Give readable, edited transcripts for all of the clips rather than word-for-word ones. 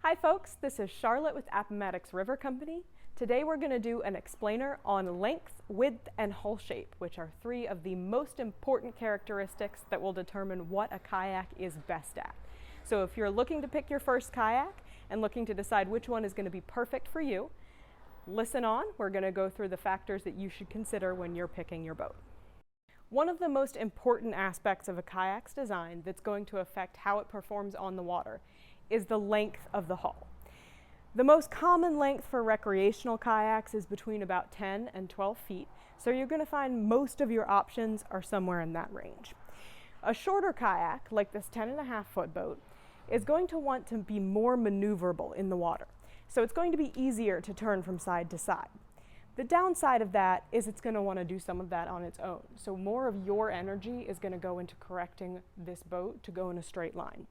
Hi folks, this is Charlotte with Appomattox River Company. Today we're going to do an explainer on length, width, and hull shape, which are three of the most important characteristics that will determine what a kayak is best at. So if you're looking to pick your first kayak and looking to decide which one is going to be perfect for you, listen on. We're going to go through the factors that you should consider when you're picking your boat. One of the most important aspects of a kayak's design that's going to affect how it performs on the water is the length of the hull. The most common length for recreational kayaks is between about 10 and 12 feet, so you're going to find most of your options are somewhere in that range. A shorter kayak, like this 10.5-foot boat, is going to want to be more maneuverable in the water, so it's going to be easier to turn from side to side. The downside of that is it's going to want to do some of that on its own, so more of your energy is going to go into correcting this boat to go in a straight line,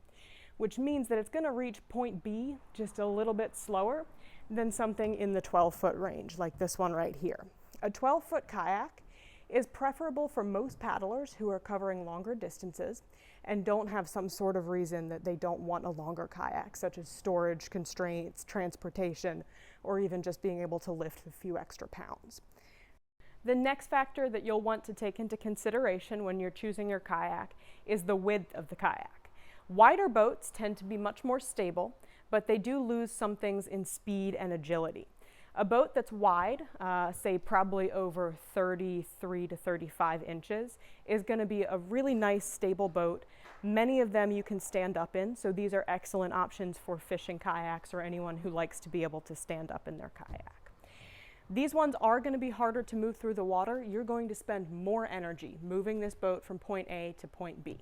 which means that it's going to reach point B just a little bit slower than something in the 12-foot range, like this one right here. A 12-foot kayak is preferable for most paddlers who are covering longer distances and don't have some sort of reason that they don't want a longer kayak, such as storage constraints, transportation, or even just being able to lift a few extra pounds. The next factor that you'll want to take into consideration when you're choosing your kayak is the width of the kayak. Wider boats tend to be much more stable, but they do lose some things in speed and agility. A boat that's wide, say probably over 33 to 35 inches, is going to be a really nice stable boat. Many of them you can stand up in, so these are excellent options for fishing kayaks or anyone who likes to be able to stand up in their kayak. These ones are going to be harder to move through the water. You're going to spend more energy moving this boat from point A to point B.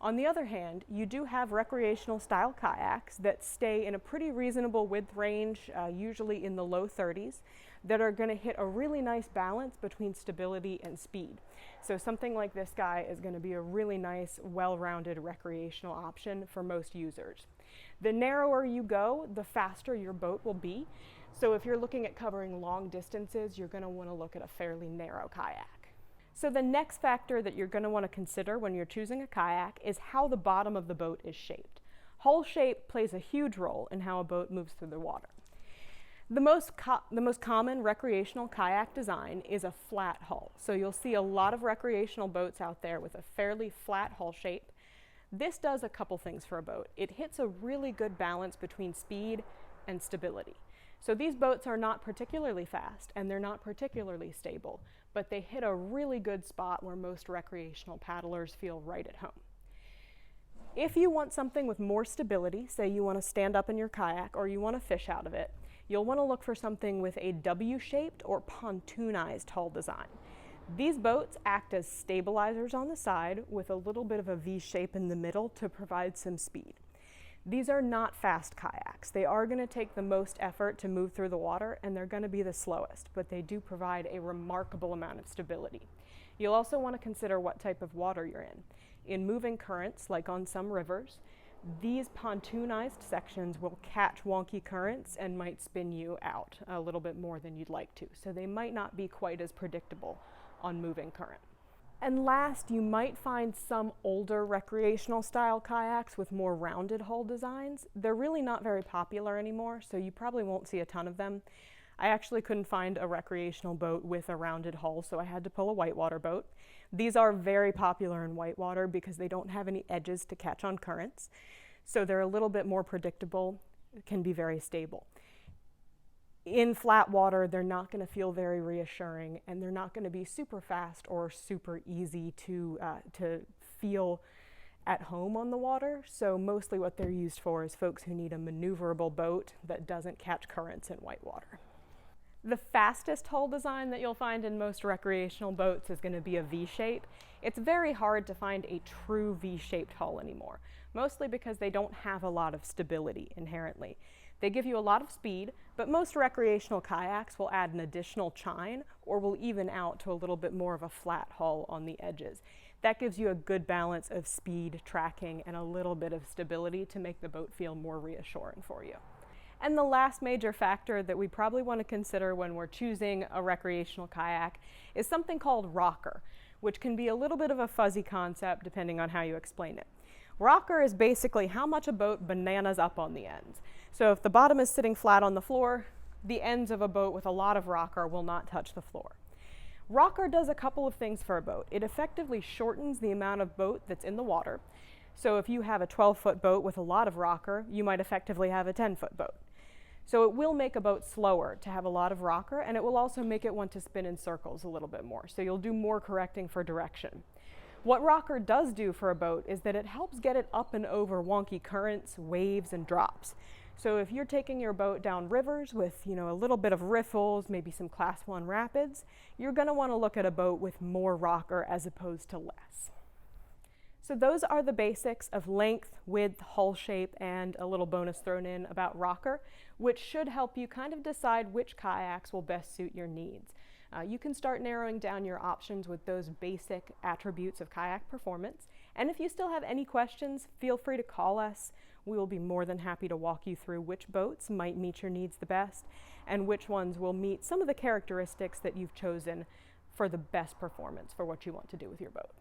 On the other hand, you do have recreational style kayaks that stay in a pretty reasonable width range, usually in the low 30s, that are going to hit a really nice balance between stability and speed. So something like this guy is going to be a really nice, well-rounded recreational option for most users. The narrower you go, the faster your boat will be. So if you're looking at covering long distances, you're going to want to look at a fairly narrow kayak. So the next factor that you're going to want to consider when you're choosing a kayak is how the bottom of the boat is shaped. Hull shape plays a huge role in how a boat moves through the water. The most common recreational kayak design is a flat hull. So you'll see a lot of recreational boats out there with a fairly flat hull shape. This does a couple things for a boat. It hits a really good balance between speed and stability. So these boats are not particularly fast and they're not particularly stable, but they hit a really good spot where most recreational paddlers feel right at home. If you want something with more stability, say you want to stand up in your kayak or you want to fish out of it, you'll want to look for something with a W-shaped or pontoonized hull design. These boats act as stabilizers on the side with a little bit of a V shape in the middle to provide some speed. These are not fast kayaks. They are going to take the most effort to move through the water and they're going to be the slowest, but they do provide a remarkable amount of stability. You'll also want to consider what type of water you're in. In moving currents, like on some rivers, these pontoonized sections will catch wonky currents and might spin you out a little bit more than you'd like to, so they might not be quite as predictable on moving current. And last, you might find some older recreational style kayaks with more rounded hull designs. They're really not very popular anymore, so you probably won't see a ton of them. I actually couldn't find a recreational boat with a rounded hull, so I had to pull a whitewater boat. These are very popular in whitewater because they don't have any edges to catch on currents, so they're a little bit more predictable, can be very stable. In flat water, they're not going to feel very reassuring and they're not going to be super fast or super easy to feel at home on the water. So mostly what they're used for is folks who need a maneuverable boat that doesn't catch currents in whitewater. The fastest hull design that you'll find in most recreational boats is going to be a V-shape. It's very hard to find a true V-shaped hull anymore, mostly because they don't have a lot of stability inherently. They give you a lot of speed, but most recreational kayaks will add an additional chine or will even out to a little bit more of a flat hull on the edges. That gives you a good balance of speed, tracking, and a little bit of stability to make the boat feel more reassuring for you. And the last major factor that we probably want to consider when we're choosing a recreational kayak is something called rocker, which can be a little bit of a fuzzy concept depending on how you explain it. Rocker is basically how much a boat bananas up on the ends. So if the bottom is sitting flat on the floor, the ends of a boat with a lot of rocker will not touch the floor. Rocker does a couple of things for a boat. It effectively shortens the amount of boat that's in the water. So if you have a 12-foot boat with a lot of rocker, you might effectively have a 10-foot boat. So it will make a boat slower to have a lot of rocker, and it will also make it want to spin in circles a little bit more. So you'll do more correcting for direction. What rocker does do for a boat is that it helps get it up and over wonky currents, waves, and drops. So if you're taking your boat down rivers with, a little bit of riffles, maybe some class 1 rapids, you're going to want to look at a boat with more rocker as opposed to less. So those are the basics of length, width, hull shape, and a little bonus thrown in about rocker, which should help you kind of decide which kayaks will best suit your needs. You can start narrowing down your options with those basic attributes of kayak performance. And if you still have any questions, feel free to call us. We will be more than happy to walk you through which boats might meet your needs the best and which ones will meet some of the characteristics that you've chosen for the best performance for what you want to do with your boat.